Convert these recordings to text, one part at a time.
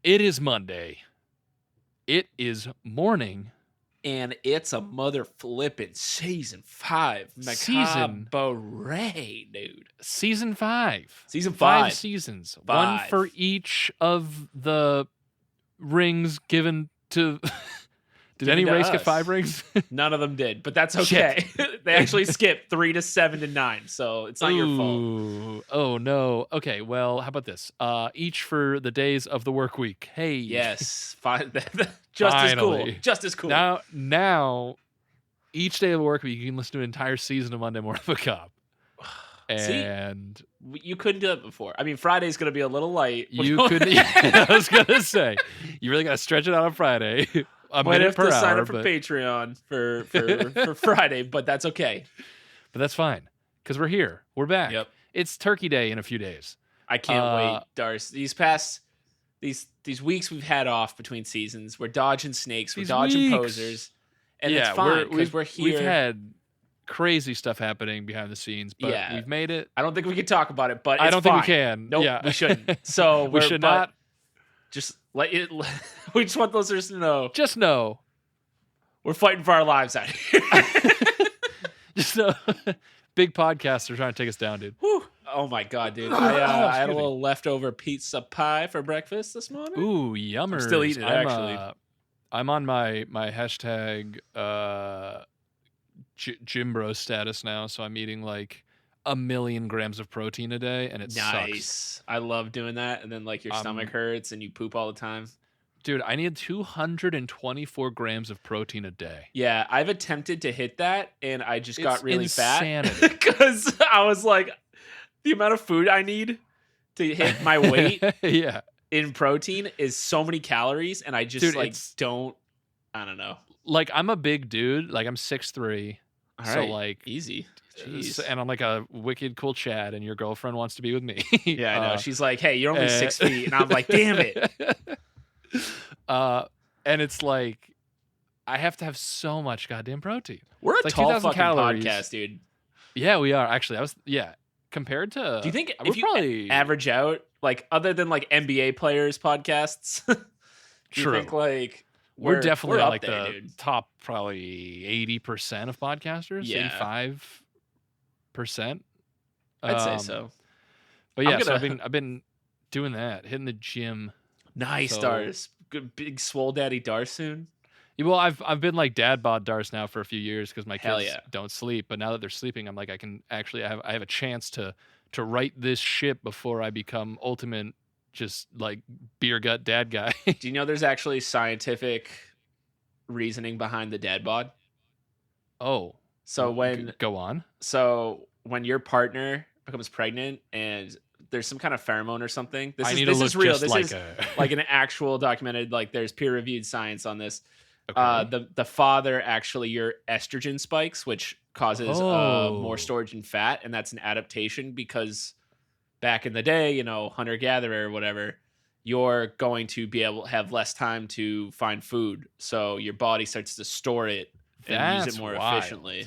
It is Monday. It is morning. And it's a mother flippin' season 5. Macabre, dude. Season 5. Season 5 5. seasons. 5. One for each of the rings given to... Did any race get 5 rings? None of them did, but that's okay. They actually skipped 3 to 7 to 9, so it's not your fault. Oh, no. Okay, well, how about this? Each for the days of the work week. Hey. Yes. Fine. Just as cool. Just as cool. Now, each day of the work week, you can listen to an entire season of Monday Morning Macabre. And see, you couldn't do it before. I mean, Friday's going to be a little light. You couldn't. I was going to say, you really got to stretch it out on Friday. Might have to sign up for Patreon for Friday, but that's okay. But that's fine because we're here. We're back. Yep. It's Turkey Day in a few days. I can't wait, Darce. These weeks we've had off between seasons. We're dodging snakes. We're dodging posers, and it's fine because we're here. We've had crazy stuff happening behind the scenes, but we've made it. I don't think we can talk about it, but it's I don't think fine. we can. Nope, we shouldn't. So we should not. Just let it. We just want those listeners to know. Just know we're fighting for our lives out here. Just know, big podcasters trying to take us down, dude. Whew. Oh my god, dude! I had a little leftover pizza pie for breakfast this morning. Ooh, yummer! I'm still eating it. Actually, I'm on my hashtag gym bro status now, so I'm eating like 1 million grams of protein a day, and it sucks. I love doing that, and then like your stomach hurts and you poop all the time. Dude, I need 224 grams of protein a day. Yeah, I've attempted to hit that, and I just got really insanity. fat because I was like, the amount of food I need to hit my weight in protein is so many calories, and I just I don't know. Like, I'm a big dude. Like, I'm 6'3". All so right, like easy. Jeez. And I'm like a wicked cool Chad, and your girlfriend wants to be with me. Yeah, I know. She's like, hey, you're only 6 feet. And I'm like, damn it. And it's like, I have to have so much goddamn protein. We're it's a tall fucking podcast, dude. Yeah, we are. Actually, compared to... Do you think if you probably average out, like, other than like NBA players' podcasts, do you think like... We're definitely up like there, the top probably 80% of podcasters. Yeah. 85%. I'd say so. But yeah, so I've been doing that, hitting the gym. Nice, so, Dars. Good big swole daddy Dars soon. Yeah, well, I've been like dad bod Dars now for a few years because my kids don't sleep. But now that they're sleeping, I'm like, I can actually I have a chance to right this ship before I become ultimate just like beer gut dad guy. Do you know there's actually scientific reasoning behind the dad bod? Oh, so go on. So when your partner becomes pregnant and there's some kind of pheromone or something, this is real. This is like an actual documented. Like there's peer reviewed science on this. Okay. The father actually your estrogen spikes, which causes more storage in fat, and that's an adaptation because back in the day, hunter-gatherer or whatever, you're going to be able to have less time to find food. So your body starts to store it and use it more efficiently.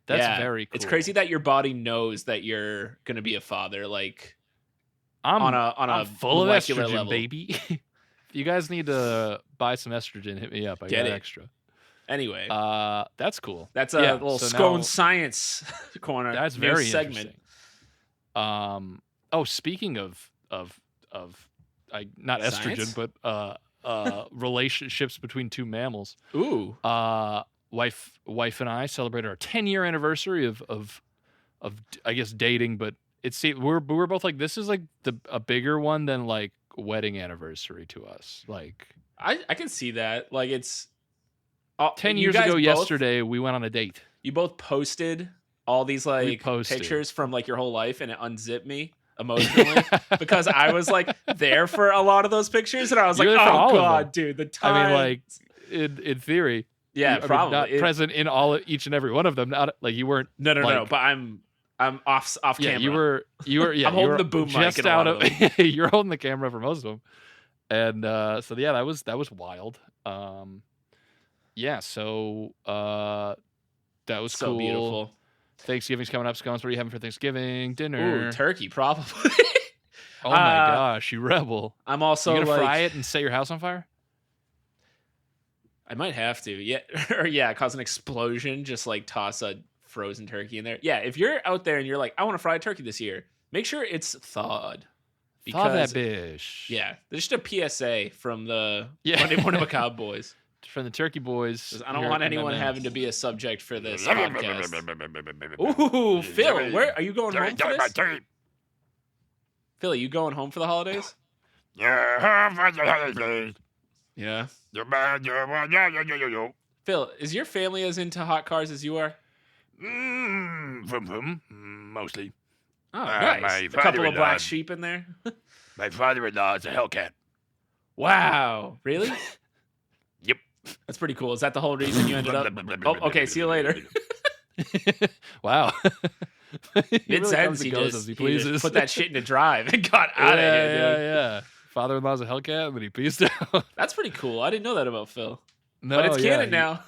That's very cool. It's crazy that your body knows that you're going to be a father, like on a full molecular of estrogen, level. Baby. If you guys need to buy some estrogen, hit me up. I got extra. Anyway, that's cool. That's a little scone science corner. That's very segment. Interesting. Oh, speaking of not estrogen, but relationships between two mammals. Ooh. Wife and I celebrated our 10-year anniversary of I guess dating, but we're both like, this is like a bigger one than like wedding anniversary to us. Like I can see that. Like it's 10 years ago yesterday we went on a date. You both posted all these like pictures from like your whole life, and it unzipped me emotionally because I was like there for a lot of those pictures, and I was like, oh god, dude, the time. I mean, like in theory, probably not present in each and every one of them. Not like you weren't. No. But I'm off camera. You were. Yeah, I'm holding the boom mic just out of. You're holding the camera for most of them, and so yeah, that was wild. So that was so cool. Beautiful. Thanksgiving's coming up. Scones, what are you having for Thanksgiving dinner? Ooh, turkey, probably. Oh my gosh, you rebel! I'm also gonna fry it and set your house on fire. I might have to, yeah, or cause an explosion. Just like toss a frozen turkey in there. Yeah, if you're out there and you're like, I want to fry a turkey this year, make sure it's thawed. Thaw that bitch. Yeah, there's just a PSA from the Monday Morning Macabre boys. From the Turkey Boys. I don't want anyone having to be a subject for this podcast. Ooh, Phil, where are you going home for this? Phil, are you going home for the holidays? Yeah. Phil, is your family as into hot cars as you are? Mostly. Oh, nice. A couple of black sheep in there. My father-in-law is a Hellcat. Wow. Really? Yep. That's pretty cool. Is that the whole reason you ended up? Oh, okay. See you later. Wow. Mid-sentence, he just put that shit into drive and got out of here, dude. Yeah. Father-in-law's a Hellcat, and then he pieced out. That's pretty cool. I didn't know that about Phil. No, but it's canon now.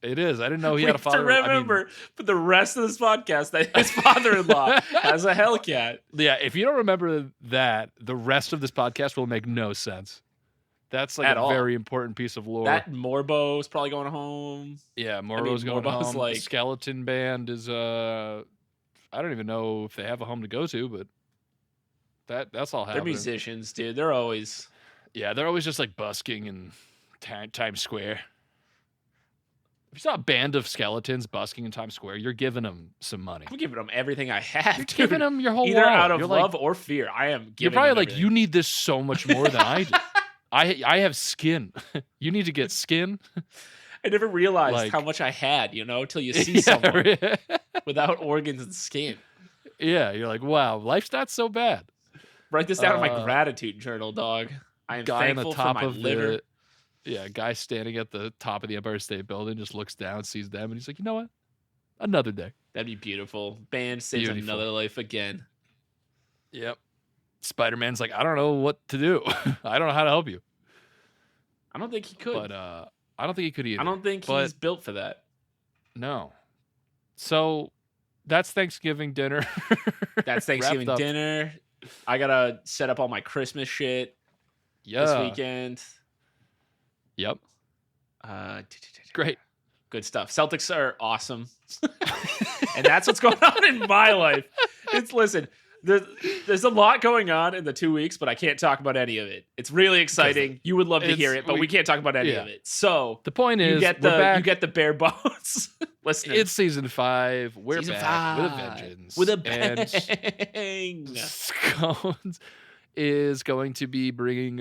It is. I didn't know he had a father. To remember for the rest of this podcast that his father-in-law has a Hellcat. Yeah, if you don't remember that, the rest of this podcast will make no sense. That's like a very important piece of lore. That Morbo's probably going home. Yeah, Morbo's going home. Like... The Skeleton Band is I don't even know if they have a home to go to, but that's all happening. They're musicians, dude. They're always just like busking in Times Square. If you saw a band of skeletons busking in Times Square, you're giving them some money. I'm giving them everything I have. You're giving them your whole either wallet. Out of love or fear. I am giving. You're probably like, you need this so much more than I do. I have skin. You need to get skin. I never realized how much I had, till you see someone without organs and skin. Yeah, you're like, wow, life's not so bad. Write this down in my gratitude journal, dog. I am thankful for my liver. A guy standing at the top of the Empire State Building just looks down, sees them, and he's like, you know what? Another day. That'd be beautiful. Band saves another life again. Yep. Spider-Man's like, I don't know what to do. I don't know how to help you. I don't think he could. But I don't think he could either. I don't think he's built for that. No. So that's Thanksgiving dinner. That's Thanksgiving dinner. I got to set up all my Christmas shit this weekend. Yep. Great. Good stuff. Celtics are awesome. And that's what's going on in my life. Listen, there's a lot going on in the 2 weeks, but I can't talk about any of it. It's really exciting. You would love to hear it, but we can't talk about any of it. So the point is, you get the bare bones. Listeners. It's season 5. We're back with a vengeance. With a bang. And Scones is going to be bringing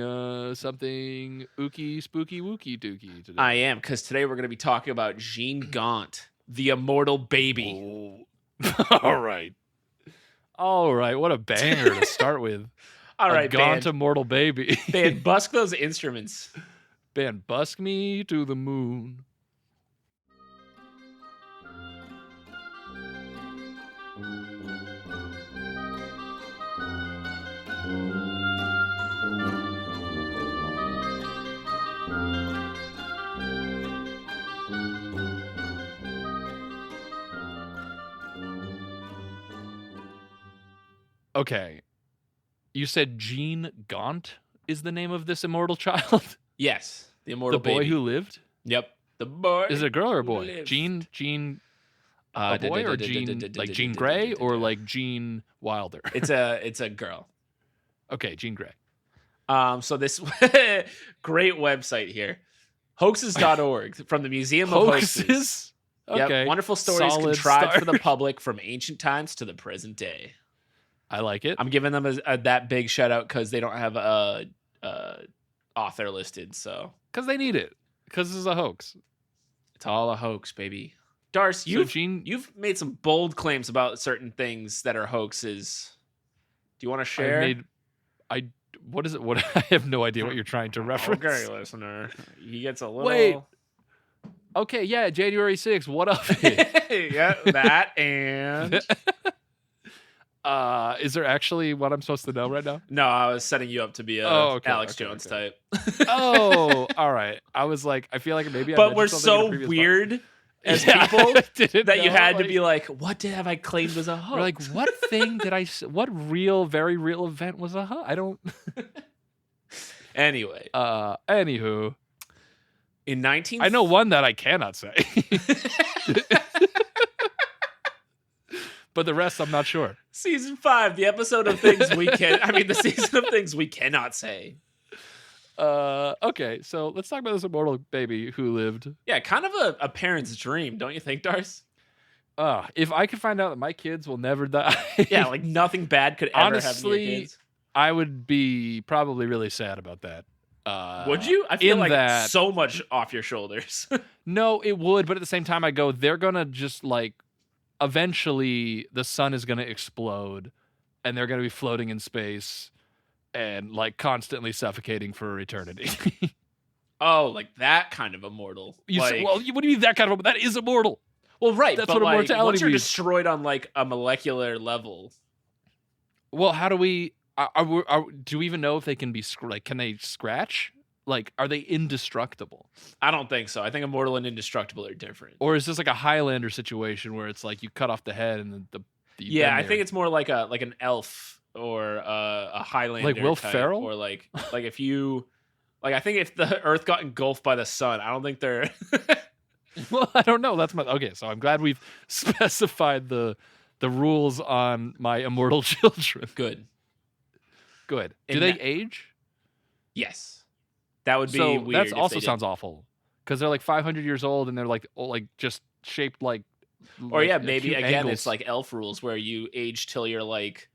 something ooky, spooky, wooky, dooky today. I am, because today we're going to be talking about Jean Gauntt, the Immortal baby. Oh. All right. What a banger to start with. All right, Gaunt Immortal baby. Band, busk those instruments. Band, busk me to the moon. Okay. You said Jean Gauntt is the name of this immortal child? Yes. The immortal baby. The boy who lived? Yep. The boy. Is it a girl or a boy? Jean a boy or Jean like Jean Grey or like Jean Wilder? It's a girl. Okay, Jean Grey. So this great website here. Hoaxes.org from the Museum of Hoaxes. Okay. Yep. Wonderful stories contrived for the public from ancient times to the present day. I like it. I'm giving them that big shout out because they don't have a author listed. So because they need it. Because this is a hoax. It's all a hoax, baby. Darce, you've made some bold claims about certain things that are hoaxes. Do you want to share? What is it? What I have no idea what you're trying to reference. Okay, listener. He gets a little. Wait. Okay, yeah, January 6th. What of it? Yeah, that and. Is there actually what I'm supposed to know right now? No, I was setting you up to be a Alex Jones type. Oh, all right. I was like, I feel like maybe. But we're so weird as people that you had to be like, what have I claimed as a hoax? We're like, what thing did what very real event was a hoax? I don't. Anyway. Anywho. In 19... I know one that I cannot say. But the rest, I'm not sure. Season 5, the episode of things we can... the season of things we cannot say. Okay, so let's talk about this immortal baby who lived. Yeah, kind of a parent's dream, don't you think, Darce? If I could find out that my kids will never die. Yeah, like nothing bad could ever happen to your kids. I would be probably really sad about that. Would you? I feel like so much off your shoulders. No, it would, but at the same time I go, they're gonna just like, eventually the sun is gonna explode and they're gonna be floating in space and like constantly suffocating for eternity. Oh, like that kind of immortal. Well, what do you mean that kind of? That is immortal. Well, right. That's but what immortality once you're means. destroyed on like a molecular level. Well, how do we? Do we even know if they can be can they scratch? Like, are they indestructible? I don't think so. I think immortal and indestructible are different. Or is this like a Highlander situation where it's like you cut off the head and the yeah, I think it's more like an elf or a Highlander, like Will type, Ferrell, or like if you I think if the Earth got engulfed by the sun, I don't think they're. Well, I don't know. That's okay. So I'm glad we've specified the rules on my immortal children. Good. Do they age? Yes. That would be weird. That also sounds awful because they're like 500 years old and they're like just shaped like. Or yeah, maybe again angles. it's like elf rules where you age till you're like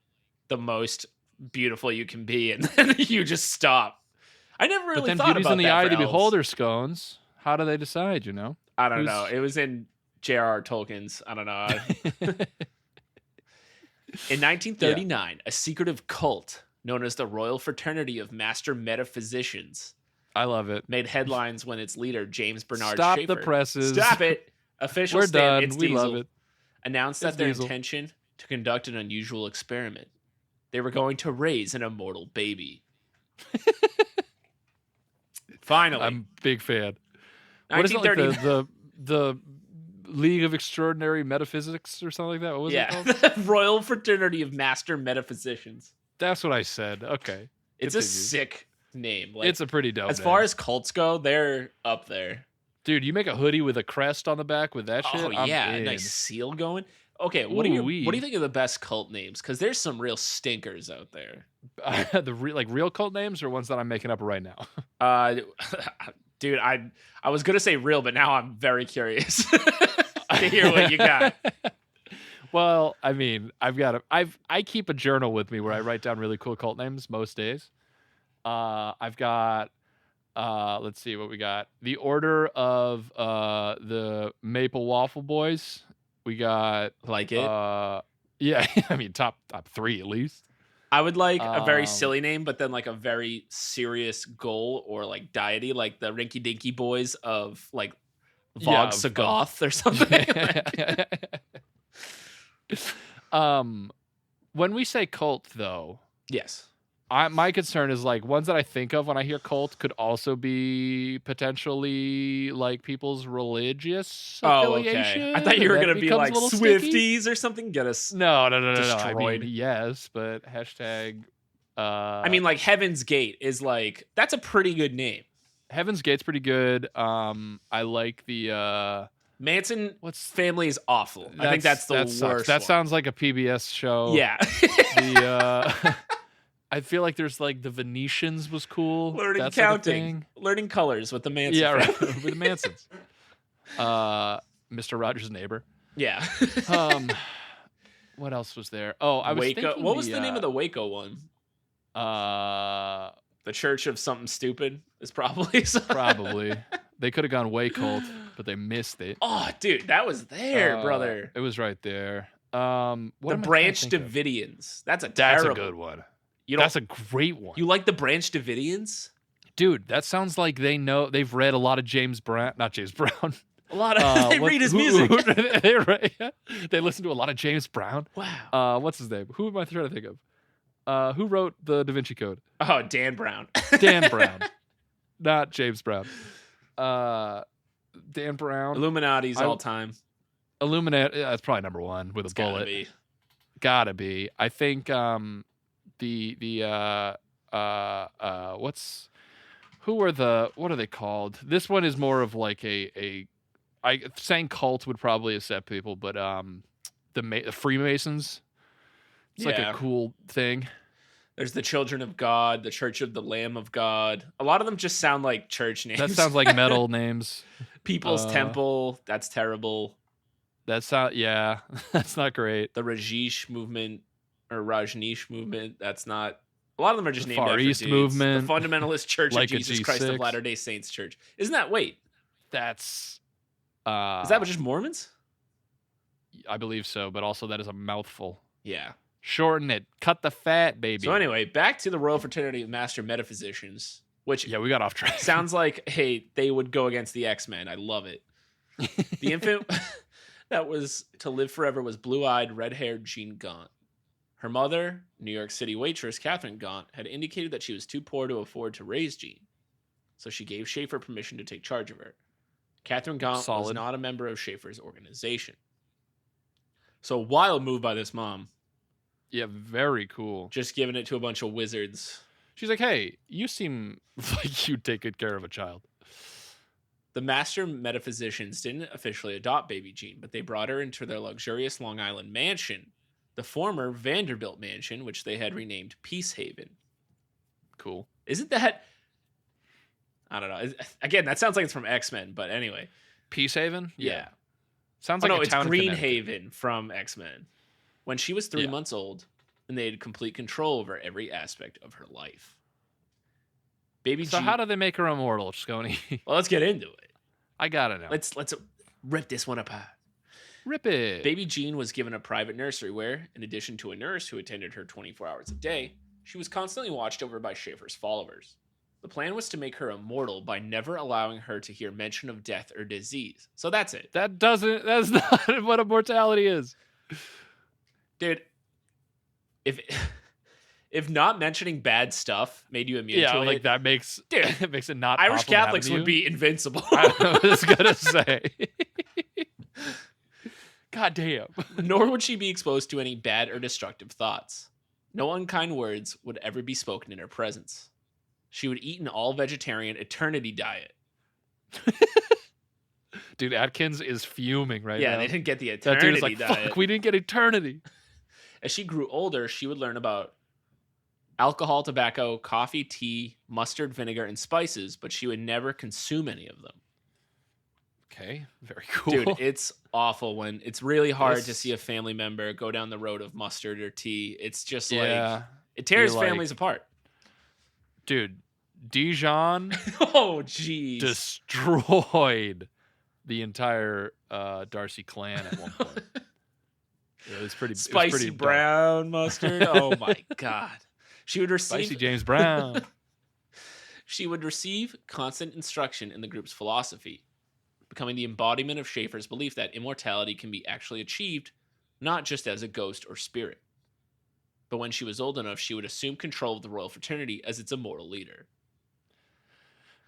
the most beautiful you can be, and then you just stop. I never really. But then beauty's in the eye of the elves. beholder, scones. How do they decide? You know. I don't know. It was in J.R.R. Tolkien's. I don't know. In 1939, a secretive cult known as the Royal Fraternity of Master Metaphysicians. I love it. Made headlines when its leader, James Bernard Stop Schaefer. the presses. Stop it. Official We're stand. done. It's we Diesel, love it. announced that their intention to conduct an unusual experiment. They were going to raise an immortal baby. Finally. I'm a big fan. What is it, like the League of Extraordinary Metaphysics or something like that? What was it called? The Royal Fraternity of Master Metaphysicians. That's what I said. Okay. It's a sick name. Like, it's a pretty dope As name. far as cults go, they're up there. Dude, you make a hoodie with a crest on the back with that shit? Oh, yeah. A nice seal going. Okay, what do you think of the best cult names? Because there's some real stinkers out there. Like real cult names or ones that I'm making up right now? Dude, I was gonna say real, but now I'm very curious to hear what you got. Well, I mean, I keep a journal with me where I write down really cool cult names most days. I've got let's see what we got. The Order of the Maple Waffle Boys. We got like it. Yeah, I mean top 3 at least. I would like a very silly name, but then like a very serious goal or like deity, like the Rinky Dinky Boys of like Vogue Sagoth or something. When we say cult, though, yes, my concern is like ones that I think of when I hear cult could also be potentially like people's religious affiliation. Okay. I thought you were gonna be like Swifties or something. Get us no. destroyed. I mean, yes, but hashtag. I mean, like Heaven's Gate is like that's a pretty good name. Heaven's Gate's pretty good. I like the Manson family is awful. I think that's the worst. That sounds like a PBS show. Yeah. I feel like there's like the Venetians was cool. Learning That's counting, like learning colors with the Manson. Yeah, right. With the Mansons. Mr. Rogers' neighbor. Yeah. What else was there? Oh, I was Waco. thinking what was the name of the Waco one? The Church of something stupid is probably probably. They could have gone way cult, but they missed it. Oh, dude, that was there, brother. It was right there. The Branch Davidians. That's a good one. That's a great one. You like the Branch Davidians? Dude, that sounds like they've read a lot of James Brown. Not James Brown. A lot of they read his music. They listen to a lot of James Brown. Wow. What's his name? Who am I trying to think of? Who wrote the Da Vinci Code? Oh, Dan Brown. Dan Brown. Not James Brown. Dan Brown. Illuminati's all time. Illuminati. That's probably number one with a bullet. Gotta be. I think what are they called? This one is more of like saying cult would probably upset people, but the Freemasons. It's like a cool thing. There's the Children of God, the Church of the Lamb of God. A lot of them just sound like church names. That sounds like metal names. People's Temple. That's terrible. That's not great. The Rajneesh movement or Rajneesh movement. That's not. A lot of them are just named Far after East dudes. movement. The Fundamentalist Church like of Jesus Christ of Latter-day Saints Church. Isn't that? Wait. That's. Is that just Mormons? I believe so, but also that is a mouthful. Yeah. Shorten it. Cut the fat, baby. So anyway, back to the Royal Fraternity of Master Metaphysicians, which we got off track. Sounds like, hey, they would go against the X-Men. I love it. The infant that was to live forever was blue-eyed, red-haired Jean Gauntt. Her mother, New York City waitress Catherine Gauntt, had indicated that she was too poor to afford to raise Jean, so she gave Schaefer permission to take charge of her. Catherine Gauntt was not a member of Schaefer's organization. So wild move by this mom. Yeah, very cool. Just giving it to a bunch of wizards. She's like, hey, you seem like you'd take good care of a child. The Master Metaphysicians didn't officially adopt baby Jean, but they brought her into their luxurious Long Island mansion, the former Vanderbilt mansion, which they had renamed Peacehaven. Cool. Isn't that... I don't know. Again, that sounds like it's from X-Men, but anyway. Peacehaven? Yeah. Sounds like a town it's Greenhaven from X-Men. When she was 3 months old, and they had complete control over every aspect of her life. So how do they make her immortal, Scony? Well, let's get into it. I gotta know. Let's rip this one apart. Rip it. Baby Jean was given a private nursery where, in addition to a nurse who attended her 24 hours a day, she was constantly watched over by Schaefer's followers. The plan was to make her immortal by never allowing her to hear mention of death or disease. So that's it. That's not what immortality is. Dude, if not mentioning bad stuff made you immune to it, like that makes it makes it not. Irish Catholics would be invincible. I was gonna say. God damn. Nor would she be exposed to any bad or destructive thoughts. No unkind words would ever be spoken in her presence. She would eat an all-vegetarian eternity diet. Dude, Atkins is fuming right now. Yeah, they didn't get the eternity that dude is like, diet. Fuck, we didn't get eternity. As she grew older, she would learn about alcohol, tobacco, coffee, tea, mustard, vinegar, and spices, but she would never consume any of them. Okay, very cool. Dude, it's awful when it's really hard to see a family member go down the road of mustard or tea. It's just like, it tears families apart. Dude, Dijon oh, jeez. destroyed the entire Darcy clan at one point. It was pretty spicy brown mustard. Oh my god. She would receive Spicy James Brown. She would receive constant instruction in the group's philosophy, becoming the embodiment of Schaefer's belief that immortality can be actually achieved not just as a ghost or spirit. But when she was old enough, she would assume control of the Royal Fraternity as its immortal leader.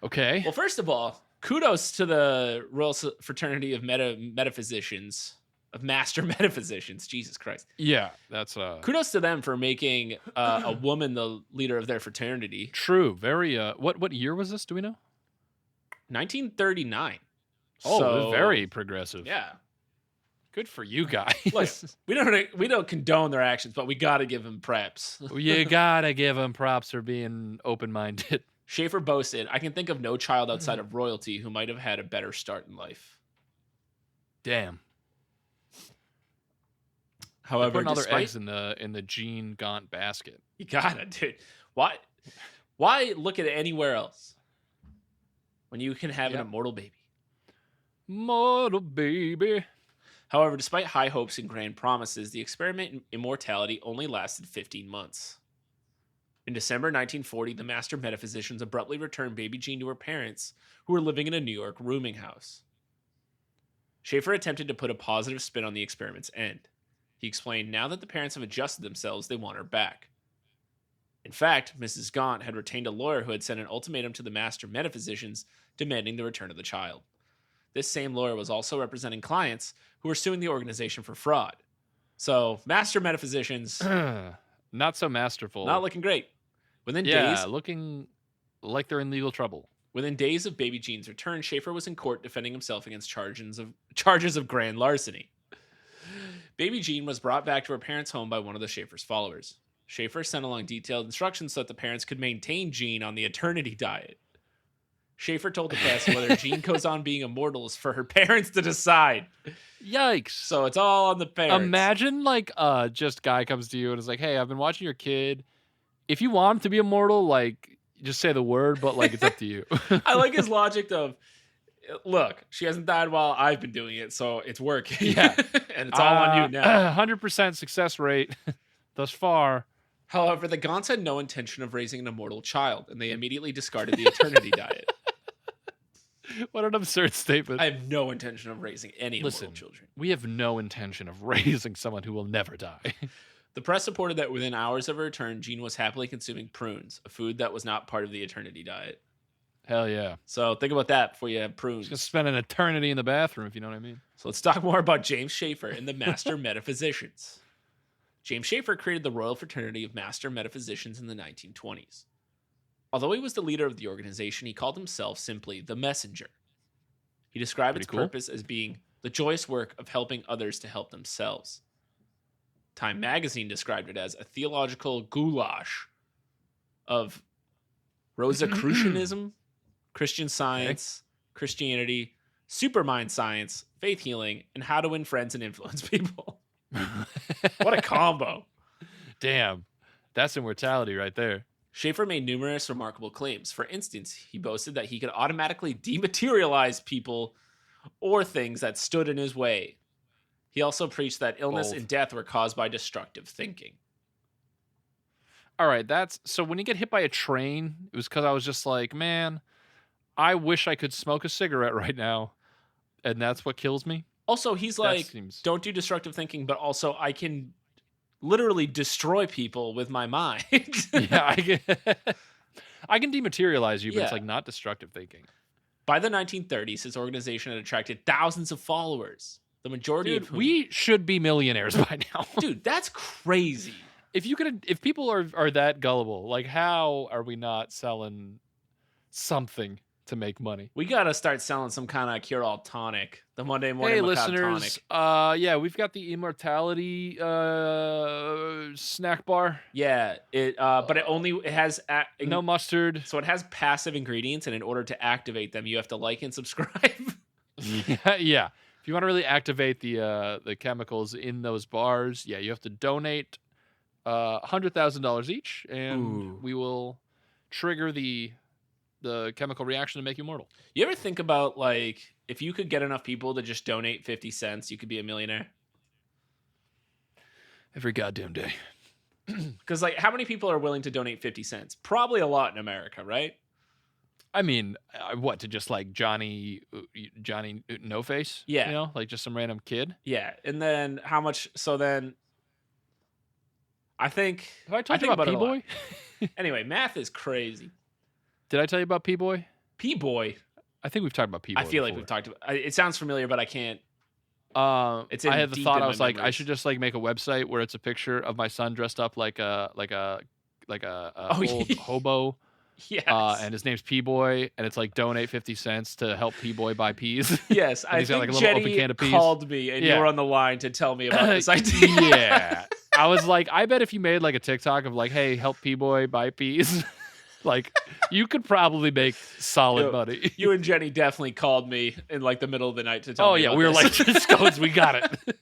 Okay. Well, first of all, kudos to the Royal Fraternity of Metaphysicians, of Master Metaphysicians. Jesus Christ. Yeah, that's kudos to them for making a woman the leader of their fraternity. True. Very. What year was this? Do we know? 1939. Oh, so, very progressive. Yeah. Good for you guys. Look, we don't condone their actions, but we got to give them props. You got to give them props for being open-minded. Schaefer boasted, I can think of no child outside of royalty who might have had a better start in life. Damn. However, putting other eggs in the Jean Gauntt basket. You gotta, dude. Why look at it anywhere else when you can have an immortal baby? Immortal baby. However, despite high hopes and grand promises, the experiment in immortality only lasted 15 months. In December 1940, the Master Metaphysicians abruptly returned baby Jean to her parents, who were living in a New York rooming house. Schaefer attempted to put a positive spin on the experiment's end. He explained, now that the parents have adjusted themselves, they want her back. In fact, Mrs. Gauntt had retained a lawyer who had sent an ultimatum to the Master Metaphysicians demanding the return of the child. This same lawyer was also representing clients who were suing the organization for fraud. So, master metaphysicians... not so masterful. Not looking great. Within days... looking like they're in legal trouble. Within days of Baby Jean's return, Schaefer was in court defending himself against charges of grand larceny. Baby Jean was brought back to her parents' home by one of the Schaefer's followers. Schaefer sent along detailed instructions so that the parents could maintain Jean on the eternity diet. Schaefer told the press whether Jean goes on being immortal is for her parents to decide. Yikes. So it's all on the parents. Imagine like just guy comes to you and is like, hey, I've been watching your kid. If you want him to be immortal, like just say the word, but like it's up to you. I like his logic of, look, she hasn't died while I've been doing it, so it's working. Yeah. And it's all on you now. 100% success rate thus far. However, the Gaunts had no intention of raising an immortal child, and they immediately discarded the eternity diet. What an absurd statement. I have no intention of raising any immortal children. We have no intention of raising someone who will never die. The press reported that within hours of her return, Jean was happily consuming prunes, a food that was not part of the eternity diet. Hell yeah. So think about that before you have prunes. Just spend an eternity in the bathroom, if you know what I mean. So let's talk more about James Schaefer and the Master Metaphysicians. James Schaefer created the Royal Fraternity of Master Metaphysicians in the 1920s. Although he was the leader of the organization, he called himself simply the Messenger. He described its purpose as being the joyous work of helping others to help themselves. Time magazine described it as a theological goulash of Rosicrucianism, Christian Science, Christianity, supermind science, faith healing, and how to win friends and influence people. What a combo. Damn. That's immortality right there. Schaefer made numerous remarkable claims. For instance, he boasted that he could automatically dematerialize people or things that stood in his way. He also preached that illness and death were caused by destructive thinking. All right, so when you get hit by a train, it was because I was just like, man, I wish I could smoke a cigarette right now, and that's what kills me. Also, he's like, don't do destructive thinking, but also I can literally destroy people with my mind. Yeah, I can dematerialize you, but it's like not destructive thinking. By the 1930s, his organization had attracted thousands of followers. The majority of whom... we should be millionaires by now. Dude, that's crazy. If people are that gullible, like how are we not selling something to make money? We got to start selling some kind of cure-all tonic. The Monday morning listeners, tonic. We've got the Immortality snack bar. Yeah, but it has no mustard. So it has passive ingredients, and in order to activate them, you have to like and subscribe. Yeah. If you want to really activate the chemicals in those bars, you have to donate $100,000 each, and we will trigger the chemical reaction to make you immortal. You ever think about, like, if you could get enough people to just donate 50 cents, you could be a millionaire? Every goddamn day. Because, like, how many people are willing to donate 50 cents? Probably a lot in America, right? I mean, what, to just like Johnny No Face? Yeah. You know, like just some random kid? Yeah. And then how much? So then I think. Have I told you about P-Boy? Anyway, math is crazy. Did I tell you about P-Boy? P-Boy? I think we've talked about P-Boy. I feel like we've talked about it. Sounds familiar, but I can't. I had the thought, I was like, I should just like make a website where it's a picture of my son dressed up like a old hobo. Yes. And his name's P-Boy, and it's like donate 50 cents to help P-Boy buy peas. Yes, I think like Jenny called me, and you were on the line to tell me about this idea. Yeah. I was like, I bet if you made like a TikTok of like, hey, help P-Boy buy peas, like you could probably make solid money. You and Jenny definitely called me in like the middle of the night to tell me about we were this. like, just goes, we got it.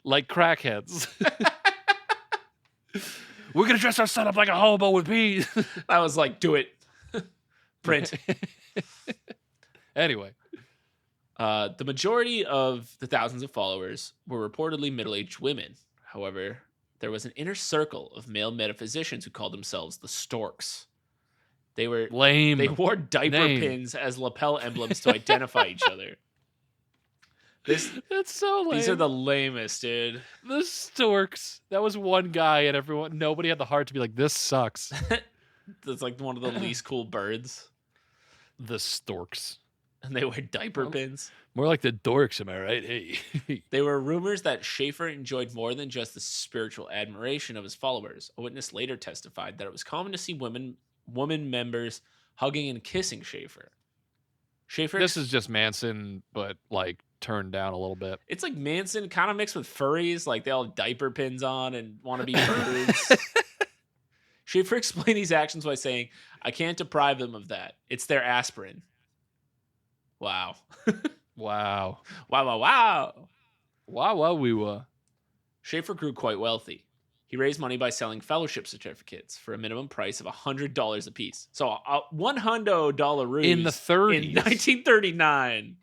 Like crackheads. We're going to dress our son up like a hobo with peas. I was like, do it. Print. Anyway. The majority of the thousands of followers were reportedly middle-aged women. However, there was an inner circle of male metaphysicians who called themselves the Storks. They were lame. They wore diaper pins as lapel emblems to identify each other. That's so lame. These are the lamest, dude. The Storks. That was one guy, and nobody had the heart to be like, this sucks. That's like one of the least cool birds. The Storks. And they wear diaper pins. More like the dorks, am I right? Hey. They were rumors that Schaefer enjoyed more than just the spiritual admiration of his followers. A witness later testified that it was common to see women members hugging and kissing Schaefer. This is just Manson, but like turned down a little bit. It's like Manson kind of mixed with furries. Like they all have diaper pins on and want to be birds. Schaefer explained these actions by saying, "I can't deprive them of that. It's their aspirin." Wow. Wow. We were. Schaefer grew quite wealthy. He raised money by selling fellowship certificates for a minimum price of $100 a piece. So a $100 ruse in the 30s. In 1939.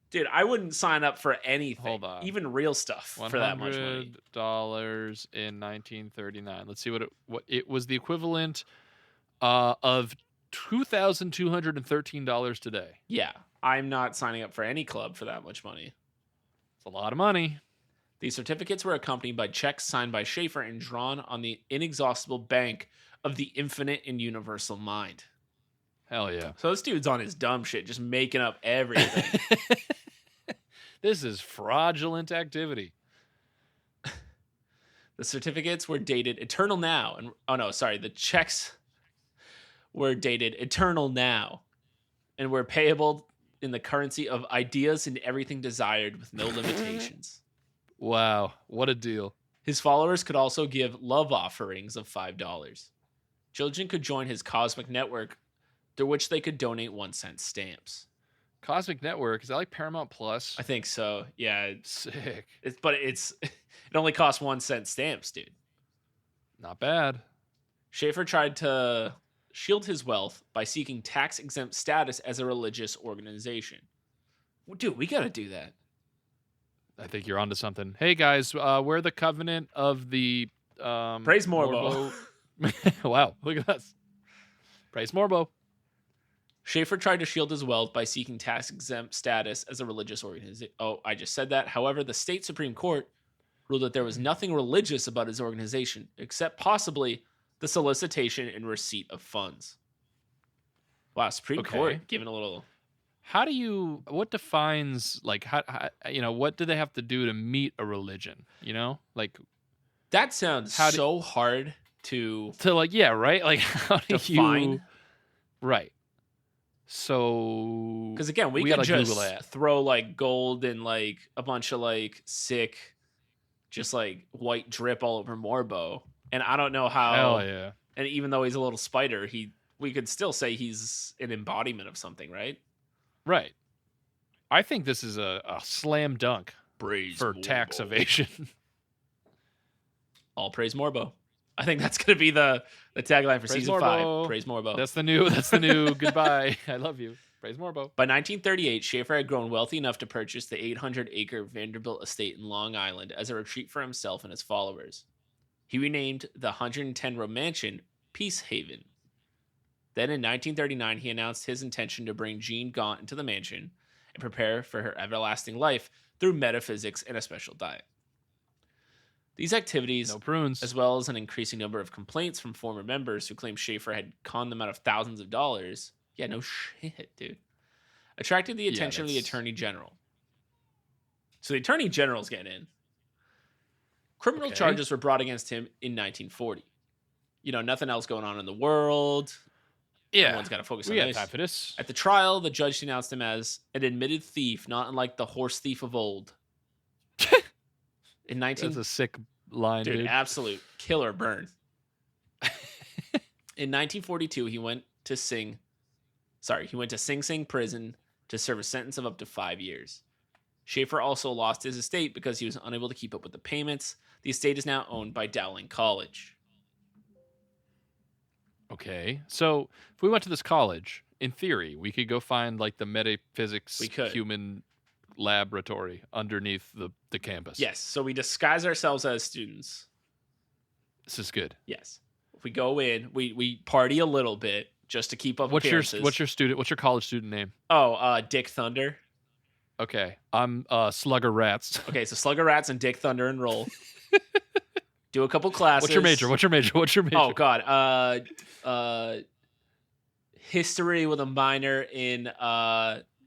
Dude, I wouldn't sign up for anything. Hold on. Even real stuff for that much money. $100 in 1939. Let's see what it was the equivalent of $2,213 today. Yeah, I'm not signing up for any club for that much money. It's a lot of money. These certificates were accompanied by checks signed by Schaefer and drawn on the inexhaustible bank of the infinite and universal mind. Hell yeah. So this dude's on his dumb shit, just making up everything. This is fraudulent activity. The certificates were dated eternal now. The checks were dated eternal now and were payable in the currency of ideas and everything desired with no limitations. Wow, what a deal. His followers could also give love offerings of $5. Children could join his cosmic network, through which they could donate 1-cent stamps. Cosmic Network, is that like Paramount Plus? I think so. Yeah. Sick. It only costs 1-cent stamps, dude. Not bad. Schaefer tried to shield his wealth by seeking tax-exempt status as a religious organization. Dude, we gotta do that. I think you're onto something. Hey guys, we're the Covenant of the Praise Morbo. Wow, look at us. Praise Morbo. Schaefer tried to shield his wealth by seeking tax-exempt status as a religious organization. Oh, I just said that. However, the state Supreme Court ruled that there was nothing religious about his organization, except possibly the solicitation and receipt of funds. Wow, Supreme Court giving a little... What defines, like, how what do they have to do to meet a religion? Like... That sounds so hard to... like, yeah, right? Like, how do define? You... Right. So... Because, again, we could just throw, like, gold and, like, a bunch of, like, sick, just, like, white drip all over Morbo. And I don't know how... Hell yeah. And even though he's a little spider, we could still say he's an embodiment of something, right? Right. I think this is a slam dunk Praise for Morbo. Tax evasion. All praise Morbo. I think that's going to be the tagline for praise season Morbo. 5. Praise Morbo. That's the new goodbye. I love you. Praise Morbo. By 1938, Schaefer had grown wealthy enough to purchase the 800-acre Vanderbilt estate in Long Island as a retreat for himself and his followers. He renamed the 110-room mansion Peace Haven. Then in 1939, he announced his intention to bring Jean Gauntt into the mansion and prepare for her everlasting life through metaphysics and a special diet. These activities, no prunes, as well as an increasing number of complaints from former members who claimed Schaefer had conned them out of thousands of dollars, yeah, no shit, dude, attracted the attention of the Attorney General. So the Attorney General's getting in. Criminal charges were brought against him in 1940. Nothing else going on in the world. Yeah. Everyone's got to focus on this. We this. Have time for this. At the trial, the judge denounced him as an admitted thief, not unlike the horse thief of old. That's a sick line, dude. Absolute killer burn. In 1942, he went to Sing Sing prison to serve a sentence of up to 5 years. Schaefer also lost his estate because he was unable to keep up with the payments. The estate is now owned by Dowling College. Okay, so if we went to this college, in theory, we could go find like the metaphysics human laboratory underneath the campus. Yes, so we disguise ourselves as students. This is good. Yes. If we go in, we party a little bit just to keep up appearances. What's your college student name? Oh, Dick Thunder. Okay, I'm Slugger Rats. Okay, so Slugger Rats and Dick Thunder enroll. Do a couple classes. What's your major? Oh God. history with a minor in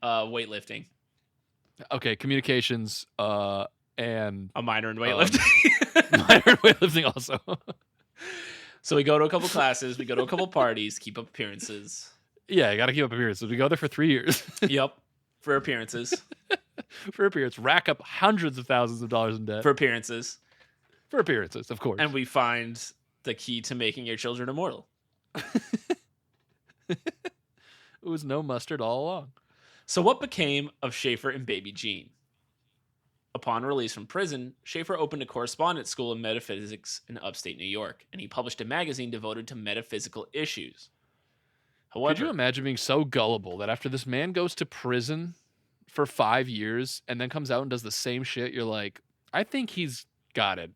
weightlifting. Okay, communications and a minor in weightlifting. Minor in weightlifting also. So we go to a couple classes, we go to a couple parties, keep up appearances. Yeah, you got to keep up appearances. We go there for 3 years. Yep, for appearances. For appearance, rack up hundreds of thousands of dollars in debt. For appearances. For appearances, of course. And we find the key to making your children immortal. It was no mustard all along. So what became of Schaefer and baby Jean? Upon release from prison, Schaefer opened a correspondence school in metaphysics in upstate New York, and he published a magazine devoted to metaphysical issues. However, could you imagine being so gullible that after this man goes to prison for 5 years and then comes out and does the same shit, you're like, I think he's got it.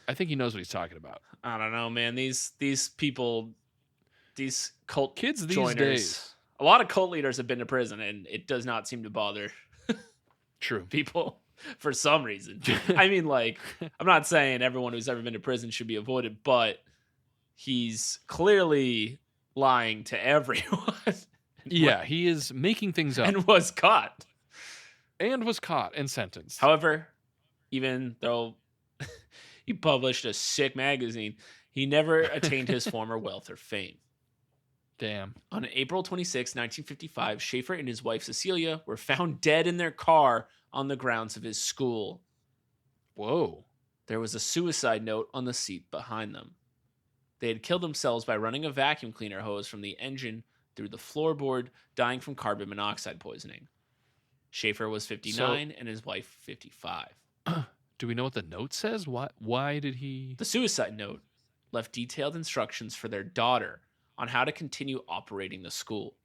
I think he knows what he's talking about. I don't know, man. These people, these cult kids these joiners, days. A lot of cult leaders have been to prison, and it does not seem to bother True people for some reason. I mean, like, I'm not saying everyone who's ever been to prison should be avoided, but he's clearly lying to everyone. Yeah, he is making things up. And was caught. And sentenced. However, even though he published a sick magazine, he never attained his former wealth or fame. Damn. On April 26, 1955, Schaefer and his wife Cecilia were found dead in their car on the grounds of his school. Whoa. There was a suicide note on the seat behind them. They had killed themselves by running a vacuum cleaner hose from the engine through the floorboard, dying from carbon monoxide poisoning. Schaefer was 59 and his wife 55. Do we know what the note says? Why did he... The suicide note left detailed instructions for their daughter on how to continue operating the school.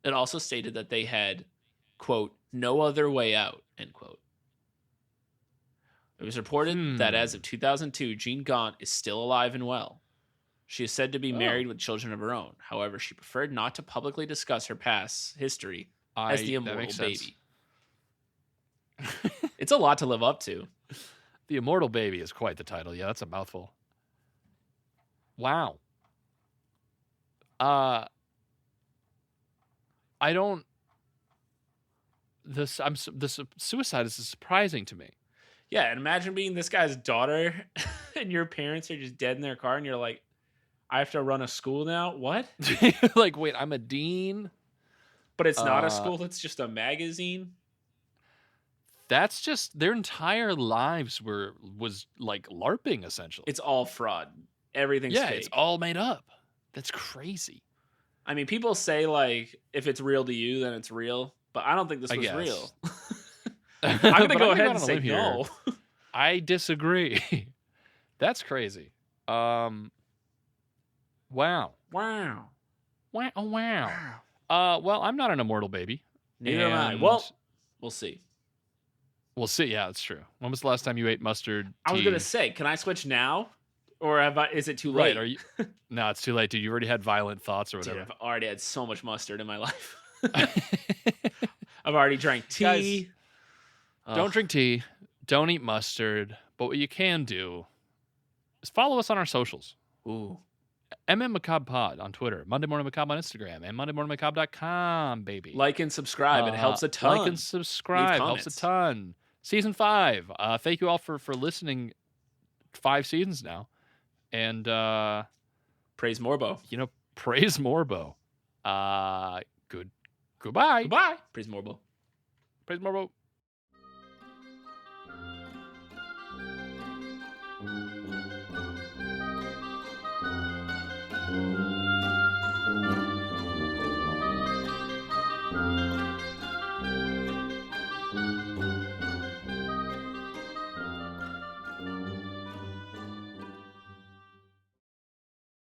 It also stated that they had, quote, no other way out, end quote. It was reported that as of 2002, Jean Gauntt is still alive and well. She is said to be married with children of her own. However, she preferred not to publicly discuss her past history as the immortal baby. It's a lot to live up to. The Immortal Baby is quite the title. Yeah, that's a mouthful. Wow. This suicide is surprising to me. Yeah, and imagine being this guy's daughter and your parents are just dead in their car and you're like, I have to run a school now? What? Like, wait, I'm a dean? But it's not a school, it's just a magazine? That's just, their entire lives was like LARPing, essentially. It's all fraud. Everything's fake. It's all made up. That's crazy. I mean, people say, like, if it's real to you, then it's real. But I don't think this was real. I'm going to go ahead and say no. I disagree. That's crazy. Wow. Wow. Well, I'm not an immortal baby. Neither am I. Well, we'll see. We'll see. Yeah, that's true. When was the last time you ate mustard tea? I was going to say, can I switch now? Or is it too late? Right. No, it's too late, dude. You already had violent thoughts or whatever. Dude, I've already had so much mustard in my life. I've already drank tea. Guys, don't drink tea. Don't eat mustard. But what you can do is follow us on our socials. Ooh. MM Macabre Pod on Twitter, Monday Morning Macabre on Instagram, and MondayMorningMacabre.com, baby. Like and subscribe. It helps a ton. Like and subscribe. Helps a ton. Season 5. Thank you all for listening. 5 seasons now. And praise Morbo. Praise Morbo. Goodbye. Goodbye. Praise Morbo. Praise Morbo.